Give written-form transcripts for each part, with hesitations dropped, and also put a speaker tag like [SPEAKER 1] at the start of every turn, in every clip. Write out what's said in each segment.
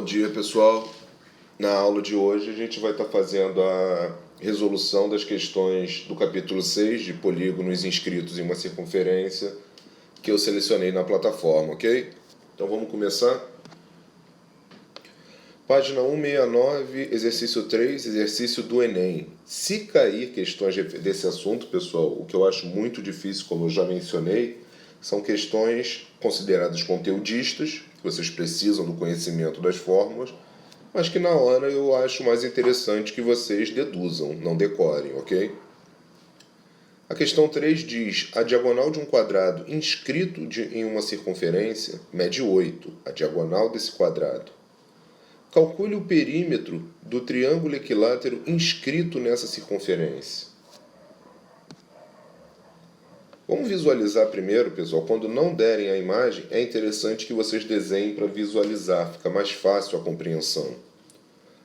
[SPEAKER 1] Bom dia, pessoal. Na aula de hoje a gente vai estar fazendo a resolução das questões do capítulo 6 de polígonos inscritos em uma circunferência que eu selecionei na plataforma, ok? Então vamos começar. Página 169, exercício 3, exercício do Enem. Se cair questões desse assunto, pessoal, o que eu acho muito difícil, como eu já mencionei, são questões consideradas conteudistas, que vocês precisam do conhecimento das fórmulas, mas que na hora eu acho mais interessante que vocês deduzam, não decorem, ok? A questão 3 diz: a diagonal de um quadrado inscrito em uma circunferência mede 8, a diagonal desse quadrado. Calcule o perímetro do triângulo equilátero inscrito nessa circunferência. Vamos visualizar primeiro, pessoal. Quando não derem a imagem, é interessante que vocês desenhem para visualizar, fica mais fácil a compreensão.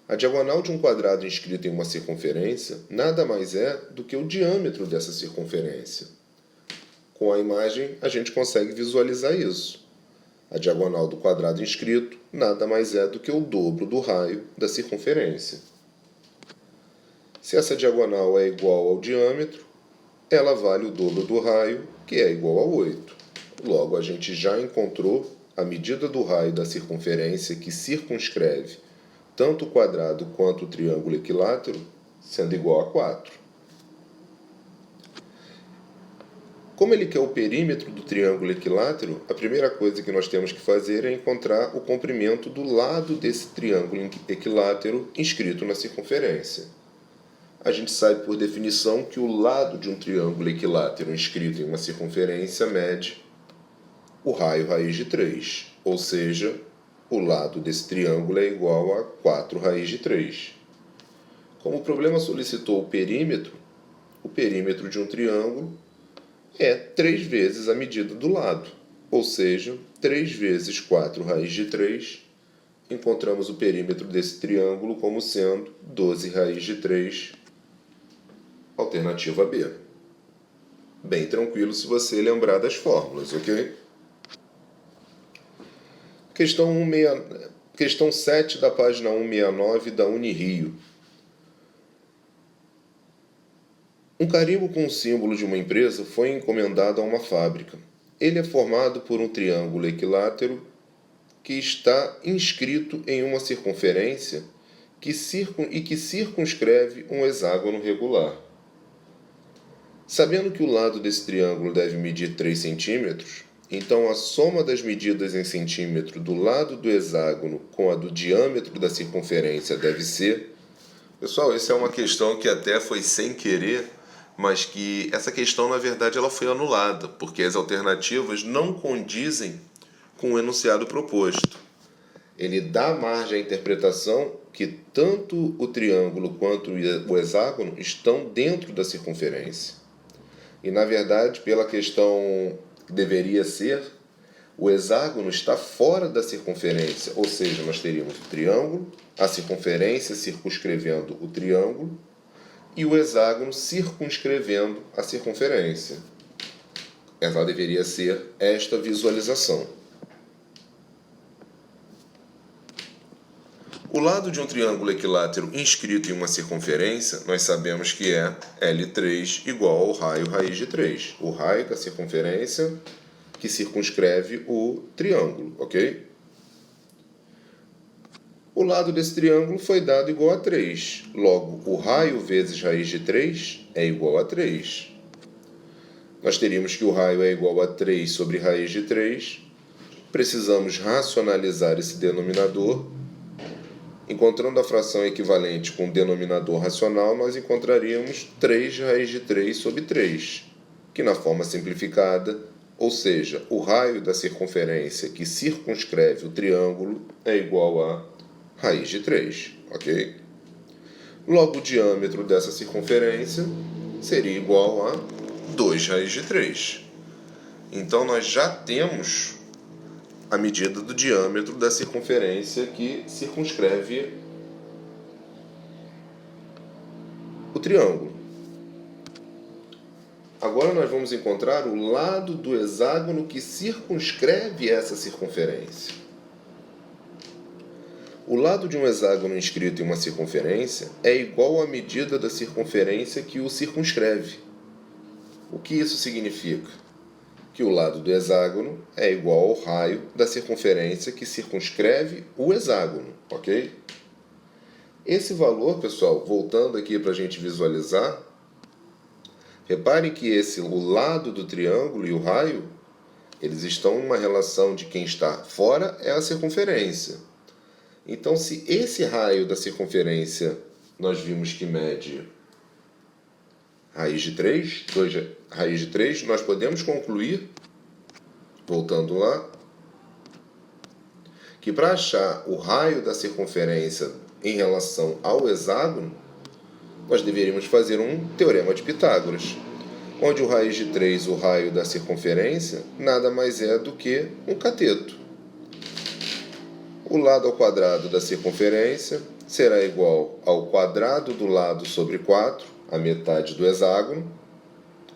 [SPEAKER 1] A diagonal de um quadrado inscrito em uma circunferência nada mais é do que o diâmetro dessa circunferência. Com a imagem, a gente consegue visualizar isso. A diagonal do quadrado inscrito nada mais é do que o dobro do raio da circunferência. Se essa diagonal é igual ao diâmetro, ela vale o dobro do raio, que é igual a 8. Logo, a gente já encontrou a medida do raio da circunferência que circunscreve tanto o quadrado quanto o triângulo equilátero, sendo igual a 4. Como ele quer o perímetro do triângulo equilátero, a primeira coisa que nós temos que fazer é encontrar o comprimento do lado desse triângulo equilátero inscrito na circunferência. A gente sabe por definição que o lado de um triângulo equilátero inscrito em uma circunferência mede o raio raiz de 3, ou seja, o lado desse triângulo é igual a 4 raiz de 3. Como o problema solicitou o perímetro de um triângulo é 3 vezes a medida do lado, ou seja, 3 vezes 4 raiz de 3. Encontramos o perímetro desse triângulo como sendo 12 raiz de 3, alternativa B. Bem tranquilo se você lembrar das fórmulas, ok? Questão 7 da página 169 da Unirio. Um carimbo com o símbolo de uma empresa foi encomendado a uma fábrica. Ele é formado por um triângulo equilátero que está inscrito em uma circunferência que circunscreve um hexágono regular. Sabendo que o lado desse triângulo deve medir 3 centímetros, então a soma das medidas em centímetro do lado do hexágono com a do diâmetro da circunferência deve ser... Pessoal, essa é uma questão que até foi sem querer, mas que essa questão, na verdade, ela foi anulada, porque as alternativas não condizem com o enunciado proposto. Ele dá margem à interpretação que tanto o triângulo quanto o hexágono estão dentro da circunferência. E, na verdade, pela questão que deveria ser, o hexágono está fora da circunferência, ou seja, nós teríamos o triângulo, a circunferência circunscrevendo o triângulo, e o hexágono circunscrevendo a circunferência. Ela deveria ser esta visualização. O lado de um triângulo equilátero inscrito em uma circunferência, nós sabemos que é L3 igual ao raio raiz de 3. O raio da circunferência que circunscreve o triângulo, ok? O lado desse triângulo foi dado igual a 3. Logo, o raio vezes raiz de 3 é igual a 3. Nós teríamos que o raio é igual a 3 sobre raiz de 3. Precisamos racionalizar esse denominador. Encontrando a fração equivalente com o denominador racional, nós encontraríamos 3 raiz de 3 sobre 3, que na forma simplificada, ou seja, o raio da circunferência que circunscreve o triângulo é igual a raiz de 3, ok? Logo, o diâmetro dessa circunferência seria igual a 2 raiz de 3. Então, nós já temos a medida do diâmetro da circunferência que circunscreve o triângulo. Agora nós vamos encontrar o lado do hexágono que circunscreve essa circunferência. O lado de um hexágono inscrito em uma circunferência é igual à medida da circunferência que o circunscreve. O que isso significa? Que o lado do hexágono é igual ao raio da circunferência que circunscreve o hexágono, ok? Esse valor, pessoal, voltando aqui para a gente visualizar, reparem que o lado do triângulo e o raio, eles estão em uma relação de quem está fora é a circunferência. Então, se esse raio da circunferência nós vimos que mede raiz de 3, raiz de 3, nós podemos concluir, voltando lá, que para achar o raio da circunferência em relação ao hexágono, nós deveríamos fazer um teorema de Pitágoras, onde o raiz de 3, o raio da circunferência, nada mais é do que um cateto. O lado ao quadrado da circunferência será igual ao quadrado do lado sobre 4, a metade do hexágono,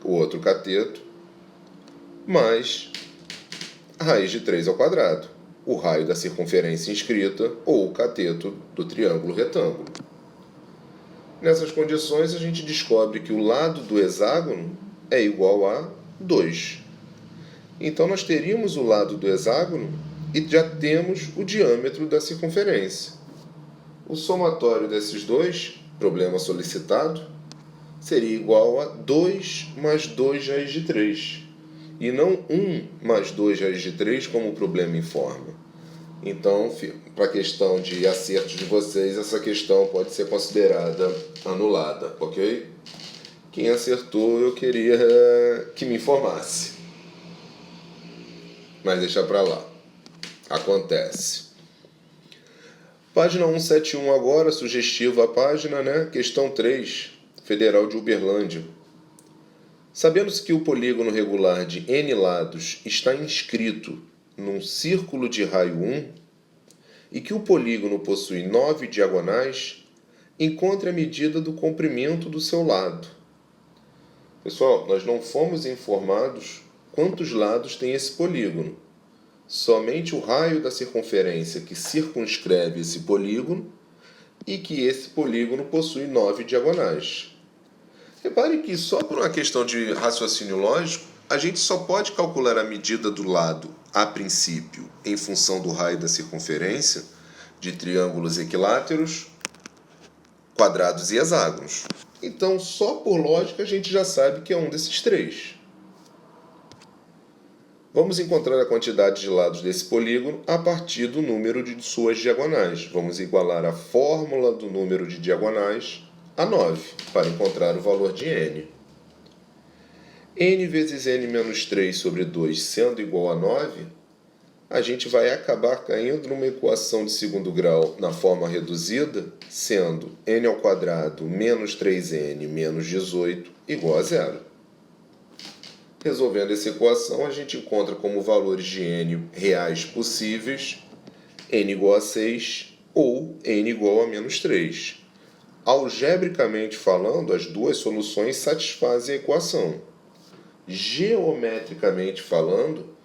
[SPEAKER 1] o outro cateto, mais a raiz de 3 ao quadrado, o raio da circunferência inscrita ou o cateto do triângulo retângulo. Nessas condições, a gente descobre que o lado do hexágono é igual a 2. Então, nós teríamos o lado do hexágono e já temos o diâmetro da circunferência. O somatório desses dois, problema solicitado, seria igual a 2 mais 2 raiz de 3, e não 1 mais 2 raiz de 3 como o problema informa. Então, para a questão de acertos de vocês, essa questão pode ser considerada anulada, ok? Quem acertou, eu queria que me informasse. Mas deixa para lá. Acontece. Página 171 agora, sugestiva a página, né? Questão 3, Federal de Uberlândia. Sabendo-se que o polígono regular de n lados está inscrito num círculo de raio 1 e que o polígono possui 9 diagonais, encontre a medida do comprimento do seu lado. Pessoal, nós não fomos informados quantos lados tem esse polígono. Somente o raio da circunferência que circunscreve esse polígono e que esse polígono possui 9 diagonais. Repare que só por uma questão de raciocínio lógico, a gente só pode calcular a medida do lado, a princípio, em função do raio da circunferência de triângulos equiláteros, quadrados e hexágonos. Então, só por lógica, a gente já sabe que é um desses três. Vamos encontrar a quantidade de lados desse polígono a partir do número de suas diagonais. Vamos igualar a fórmula do número de diagonais a 9, para encontrar o valor de n. N vezes n menos 3 sobre 2 sendo igual a 9, a gente vai acabar caindo numa equação de segundo grau na forma reduzida, sendo n ao quadrado menos 3n menos 18 igual a 0. Resolvendo essa equação, a gente encontra como valores de n reais possíveis n igual a 6 ou n igual a menos 3. Algebricamente falando, as duas soluções satisfazem a equação. Geometricamente falando,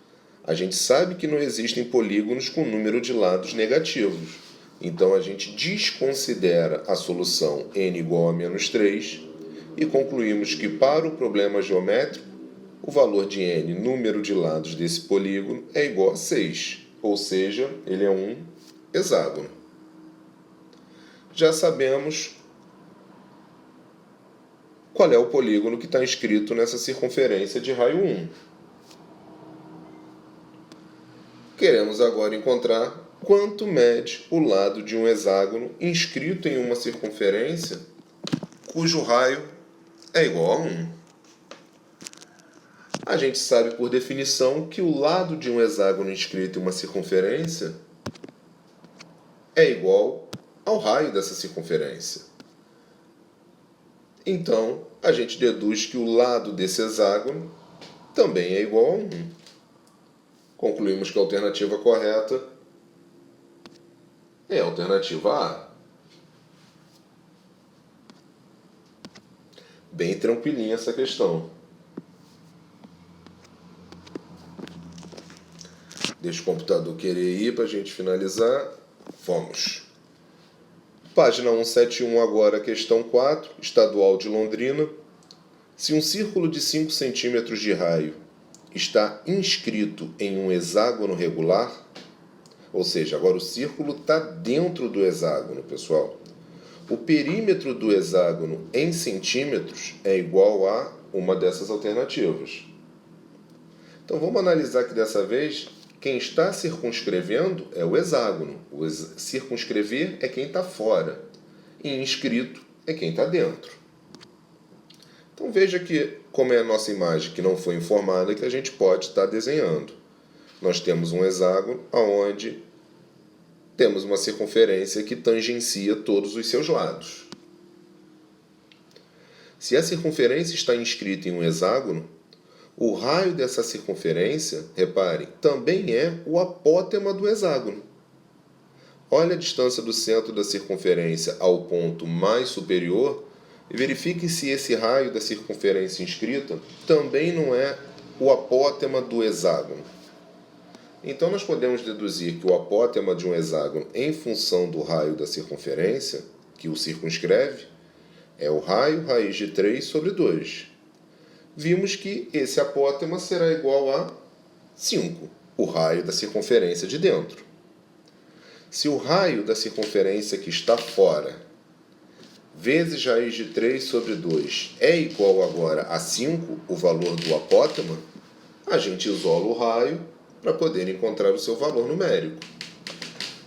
[SPEAKER 1] a gente sabe que não existem polígonos com número de lados negativos. Então, a gente desconsidera a solução n igual a menos 3 e concluímos que, para o problema geométrico, o valor de n, número de lados desse polígono, é igual a 6, ou seja, ele é um hexágono. Já sabemos qual é o polígono que está inscrito nessa circunferência de raio 1. Queremos agora encontrar quanto mede o lado de um hexágono inscrito em uma circunferência cujo raio é igual a 1. A gente sabe por definição que o lado de um hexágono inscrito em uma circunferência é igual ao raio dessa circunferência. Então, a gente deduz que o lado desse hexágono também é igual a 1. Concluímos que a alternativa correta é a alternativa A. Bem tranquilinha essa questão. Deixa o computador querer ir para a gente finalizar. Vamos. Página 171 agora, questão 4, estadual de Londrina. Se um círculo de 5 centímetros de raio está inscrito em um hexágono regular, ou seja, agora o círculo está dentro do hexágono, pessoal. O perímetro do hexágono em centímetros é igual a uma dessas alternativas. Então vamos analisar que dessa vez quem está circunscrevendo é o hexágono. Circunscrever é quem está fora e inscrito é quem está dentro. Então veja que, como é a nossa imagem que não foi informada, que a gente pode estar desenhando. Nós temos um hexágono onde temos uma circunferência que tangencia todos os seus lados. Se a circunferência está inscrita em um hexágono, o raio dessa circunferência, reparem, também é o apótema do hexágono. Olha a distância do centro da circunferência ao ponto mais superior e verifique se esse raio da circunferência inscrita também não é o apótema do hexágono. Então, nós podemos deduzir que o apótema de um hexágono, em função do raio da circunferência, que o circunscreve, é o raio raiz de 3 sobre 2. Vimos que esse apótema será igual a 5, o raio da circunferência de dentro. Se o raio da circunferência que está fora, vezes raiz de 3 sobre 2, é igual agora a 5, o valor do apótema, a gente isola o raio para poder encontrar o seu valor numérico.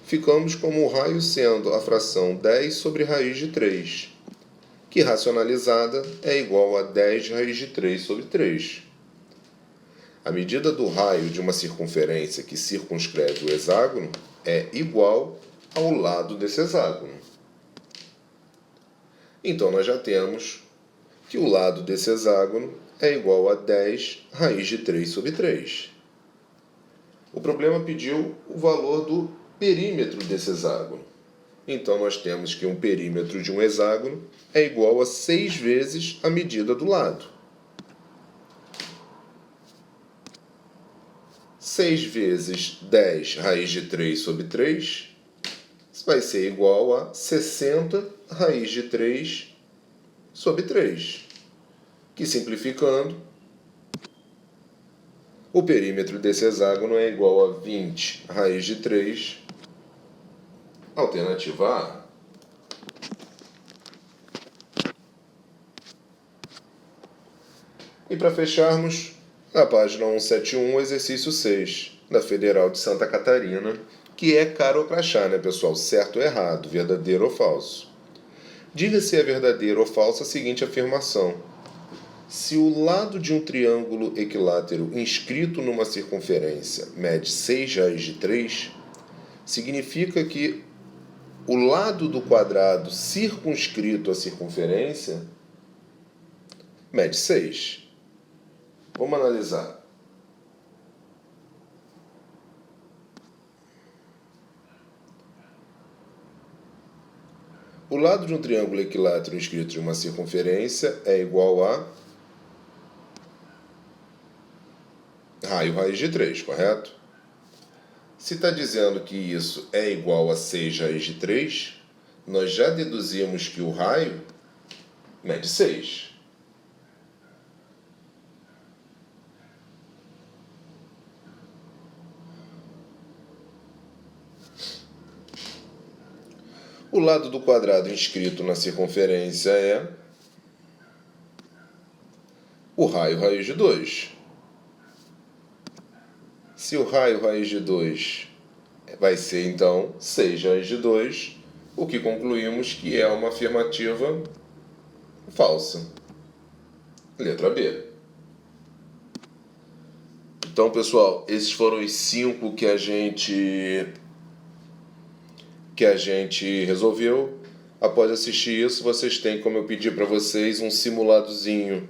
[SPEAKER 1] Ficamos como o raio sendo a fração 10 sobre raiz de 3, que racionalizada é igual a 10 raiz de 3 sobre 3. A medida do raio de uma circunferência que circunscreve o hexágono é igual ao lado desse hexágono. Então, nós já temos que o lado desse hexágono é igual a 10 raiz de 3 sobre 3. O problema pediu o valor do perímetro desse hexágono. Então, nós temos que um perímetro de um hexágono é igual a 6 vezes a medida do lado. 6 vezes 10 raiz de 3 sobre 3 vai ser igual a 60 raiz de 3 sobre 3. Que, simplificando, o perímetro desse hexágono é igual a 20 raiz de 3, alternativa A. E para fecharmos, na página 171, exercício 6, da Federal de Santa Catarina, que é caro ou crachá, né, pessoal? Certo ou errado, verdadeiro ou falso. Diga se é verdadeiro ou falso a seguinte afirmação. Se o lado de um triângulo equilátero inscrito numa circunferência mede 6 raiz de 3, significa que o lado do quadrado circunscrito à circunferência mede 6. Vamos analisar. O lado de um triângulo equilátero inscrito em uma circunferência é igual a raio raiz de 3, correto? Se está dizendo que isso é igual a 6 raiz de 3, nós já deduzimos que o raio mede 6. O lado do quadrado inscrito na circunferência é o raio raiz de 2. Se o raio raiz de 2 vai ser, então, 6 raiz de 2, o que concluímos que é uma afirmativa falsa. Letra B. Então, pessoal, esses foram os 5 que a gente resolveu. Após assistir isso, vocês têm, como eu pedi para vocês, um simuladozinho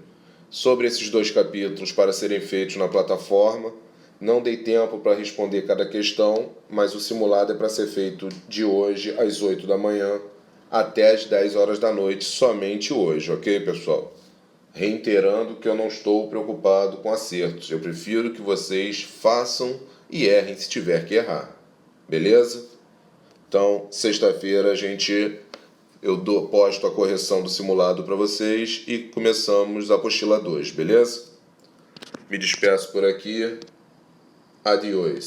[SPEAKER 1] sobre esses 2 capítulos para serem feitos na plataforma. Não dei tempo para responder cada questão, mas o simulado é para ser feito de hoje às 8 da manhã até às 10 horas da noite, somente hoje, ok, pessoal? Reiterando que eu não estou preocupado com acertos. Eu prefiro que vocês façam e errem se tiver que errar. Beleza? Então, sexta-feira a gente eu posto a correção do simulado para vocês e começamos a apostila 2, beleza? Me despeço por aqui. Adiós.